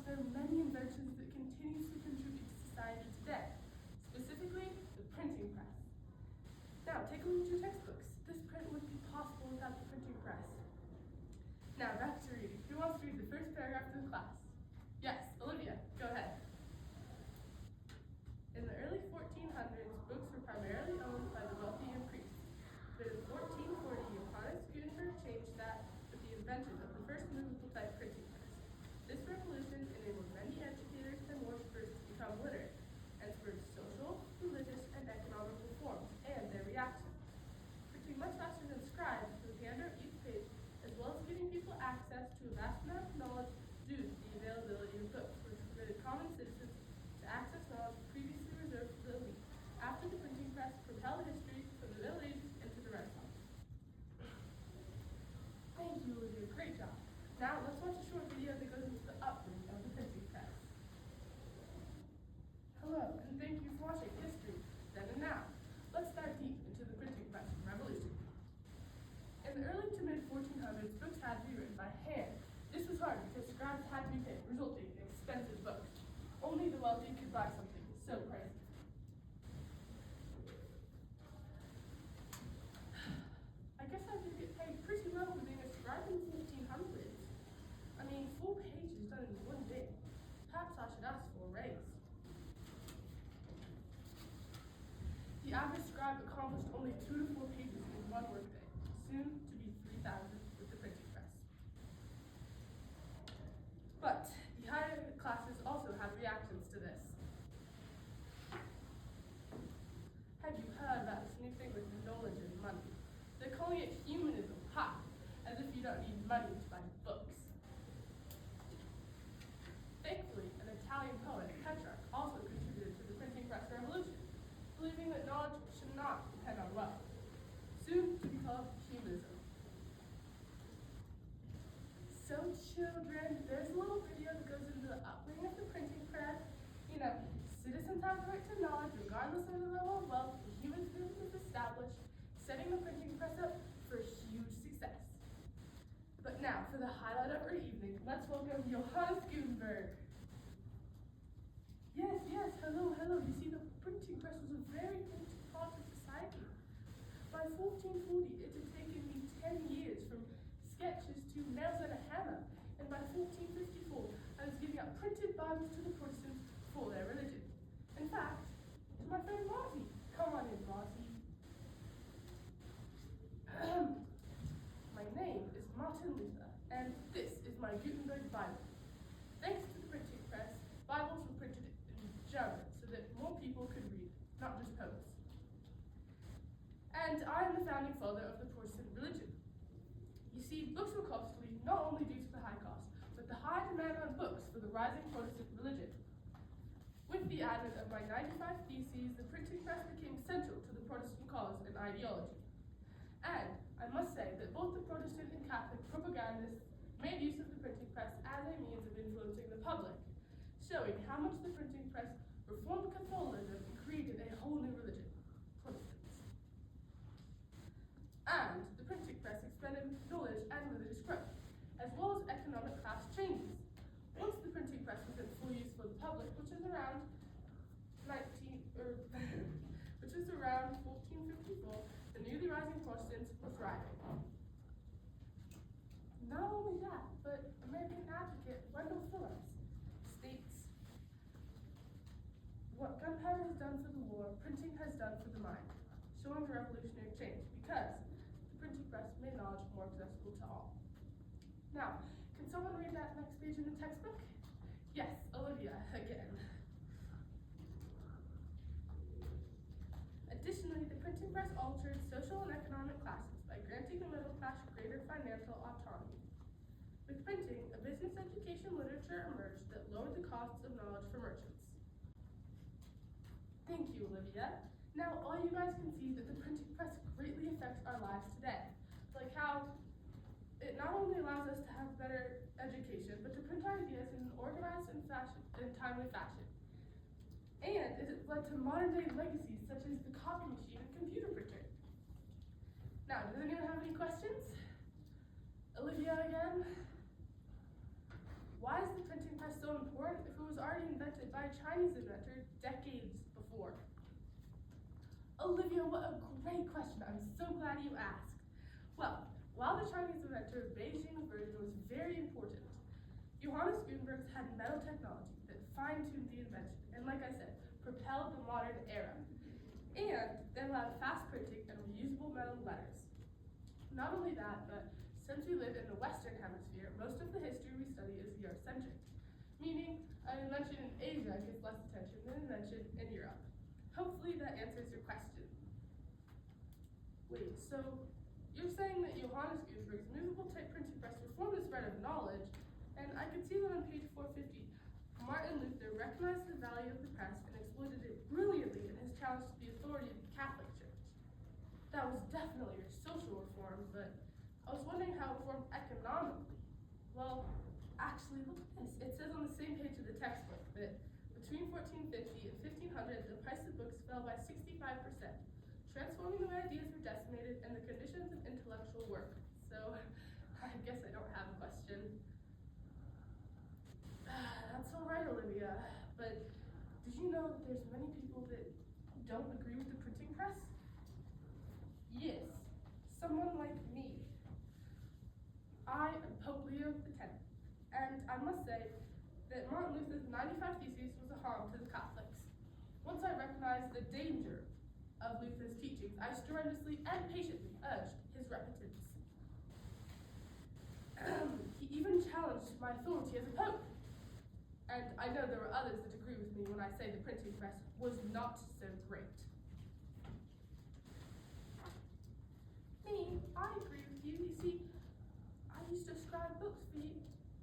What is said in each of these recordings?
there are many inventions that continuously contribute to society today, specifically the printing press. Now, take a look at your textbooks. This print wouldn't be possible without the printing press. Now, back to reading. Who wants to read the first paragraph to the class? Yes, Olivia, go ahead. In the early 1400s, books were primarily owned by the wealthy and priests. But in 1440, Johannes Gutenberg changed that with the invention of the first movable type printing press. This revolution enabled many educators and worshipers to become literate and spurred social, religious, and economic reforms and their reaction. Printing much faster than scribes with the handwritten each page, as well as giving people access to a vast amount of knowledge due to the availability of books, which permitted common citizens to access knowledge previously reserved for the elite. After the printing press propelled history from the Middle Ages into the Renaissance. Thank you, Olivia. Great job. Now let's watch a short video that goes into the upbringing of the printing press. Hello, and thank you for watching History Then and Now. Let's dive deep into the printing press revolution. In the early to mid 1400s, books had to be written by hand. This was hard because scribes had to be paid, resulting in expensive books. Only the wealthy could buy something so pricey. I guess I did get paid pretty well for being a scribe in the 1400s. I mean, full pages done in one day. Perhaps I should ask for a raise. The average scribe accomplished only 2 to 4 pages in one workday, soon to be 3,000 with the printing press. But the higher classes also had reactions to this. Have you heard about this new thing with knowledge and money? They're calling it humanism, as if you don't need money to buy books. Thankfully, an Italian poet, Petrarch, also contributed to the printing press revolution, believing that knowledge should not depend on wealth, soon to be called humanism. So children, there's a little video that goes into the upbringing of the printing press. You know, citizens have the right to knowledge regardless of the level of wealth. The humanism was established, setting the printing press up for huge success. But now, for the highlight of our evening, let's welcome Johannes Gutenberg. Yes, hello. You see, the printing press was a very important part of society. By 1440, it had taken me 10 years from sketches to nails and a hammer, and by 1454, I was giving out printed Bibles to the Protestants for their religion. In fact, to my friend Marty. Come on in, Marty. My name is Martin Luther, and this is my Gutenberg Bible. Thanks to the printing press, Bibles were printed in German so that more people could read, not just poets. And I am the founding father of the Protestant religion. You see, books were costly not only due to the high cost, but the high demand on books for the rising Protestant religion. With the advent of my 95 Theses, the printing press became central to the Protestant cause and ideology. And I must say that both the Protestant and Catholic propagandists made use of the printing press as a means of influencing the public, showing how much the printing press reformed Catholicism and created a whole new religion, Protestants. And the printing press expanded knowledge and religious growth, as well as economic class changes. Once the printing press was in full use for the public, which is around 1454, the newly rising Protestants were thriving. Not only that, but American advocate Wendell Phillips states, "What gunpowder has done for the war, printing has done for the mind," showing a revolutionary change because the printing press made knowledge more accessible to all. Now, can someone read that next page in the textbook? Yes, Olivia, again. Additionally, the printing press altered social and economic classes by granting the middle class greater financial autonomy. With printing, a business education literature emerged that lowered the costs of knowledge for merchants. Thank you, Olivia. Now, all you guys can see that the printing press greatly affects our lives today. Like how it not only allows us to have better education, but to print ideas in an organized and timely fashion. And it has led to modern day legacies such as the copy machine and computer printer. Now, does anyone have any questions? Olivia again? Why is the printing press so so important if it was already invented by a Chinese inventor decades before? Olivia, what a great question. I'm so glad you asked. Well, while the Chinese inventor of Beijing version was very important, Johannes Gutenberg had metal technology that fine-tuned the invention and, like I said, propelled the modern era. And they allowed fast printing and reusable metal letters. Not only that, but since we live in the Western Hemisphere, most of the history we study is Eurocentric, meaning an invention in Asia gets less attention than an invention in Europe. Hopefully that answers your question. Wait, so you're saying that Johannes Gutenberg's movable type printing press reformed the spread of knowledge, and I could see that on page 450. Martin Luther recognized the value of the press and exploited it brilliantly in his challenge to the authority of the Catholic Church. That was definitely a social reform, but I was wondering how it reformed economically. Well, actually, look at this. It says on the same page of the textbook that between 1450 and 1500, the price of books fell by 65%, transforming the way ideas were decimated and the conditions of intellectual work. So, I guess I don't have a question. That's all right, Olivia, but did you know that there's many people that don't agree with the printing press? Yes, someone like me. I am Pope Leo X, and I must say that Martin Luther's 95 Theses was a harm to the Catholics. Once I recognized the danger of Luther's teachings, I strenuously and patiently urged his repentance. He even challenged my authority as a pope. And I know there are others that agree with me when I say the printing press was not so great. Me, I agree with you. You see, I used to scribe books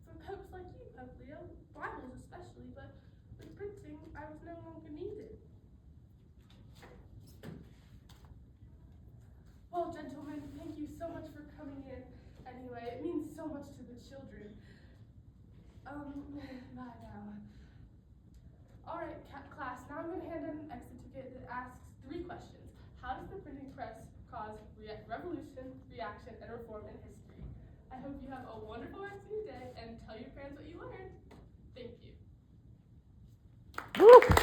for popes like you, Pope Leo, Bibles especially, but with printing, I was no longer needed. Well, gentlemen, thank you so much for coming in. Anyway, it means so much to the children. Bye now. All right, class, now I'm going to hand in an certificate that asks 3 questions. How does the printing press cause revolution, reaction, and reform in history? I hope you have a wonderful rest of your day and tell your parents what you learned. Thank you. Woo!